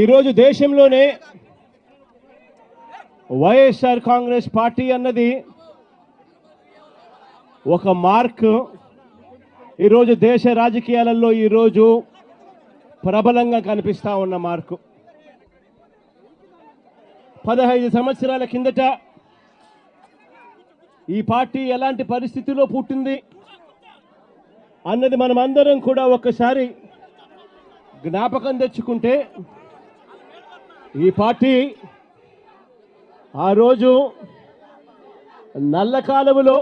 ఈరోజు దేశంలోనే వైఎస్ఆర్ కాంగ్రెస్ పార్టీ అన్నది ఒక మార్క్. ఈరోజు దేశ రాజకీయాలలో ఈరోజు ప్రబలంగా కనిపిస్తా ఉన్న మార్కు. 15 సంవత్సరాల కిందట ఈ పార్టీ ఎలాంటి పరిస్థితిలో పుట్టింది అన్నది మనం అందరం కూడా ఒక్కసారి జ్ఞాపకం తెచ్చుకుంటే, ఈ పార్టీ ఆ రోజు నల్ల కాలువలో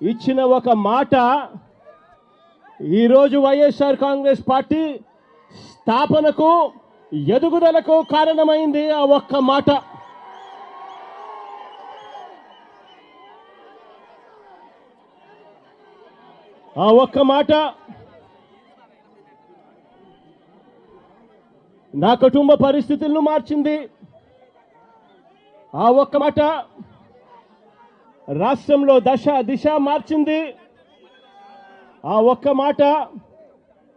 ఇచ్చిన ఒక మాట ఈరోజు వైఎస్ఆర్ కాంగ్రెస్ పార్టీ స్థాపనకు ఎదుగుదలకు కారణమైంది. ఆ ఒక్క మాట. ఆ ఒక్క మాట నా కుటుంబ పరిస్థితులను మార్చింది. ఆ ఒక్క మాట రాష్ట్రంలో దిశ మార్చింది. ఆ ఒక్క మాట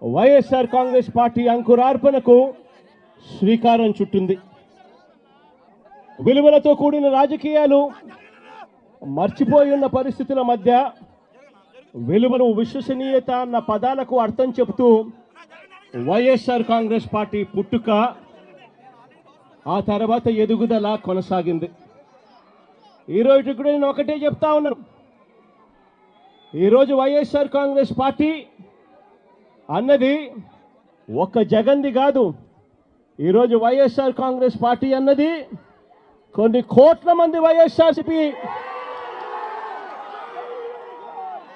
వైఎస్ఆర్ కాంగ్రెస్ పార్టీ అంకురార్పణకు శ్రీకారం చుట్టింది. విలువలతో కూడిన రాజకీయాలు మర్చిపోయి ఉన్న పరిస్థితుల మధ్య విలువలు, విశ్వసనీయత అన్న పదాలకు అర్థం చెబుతూ వైఎస్ఆర్ కాంగ్రెస్ పార్టీ పుట్టుక, ఆ తర్వాత ఎదుగుదల కొనసాగింది. ఈరోజు కూడా నేను ఒకటే చెప్తా ఉన్నాను. ఈరోజు వైఎస్ఆర్ కాంగ్రెస్ పార్టీ అన్నది ఒక్క జగన్ది కాదు. ఈరోజు వైఎస్ఆర్ కాంగ్రెస్ పార్టీ అన్నది కొన్ని కోట్ల మంది వైఎస్ఆర్సీపీ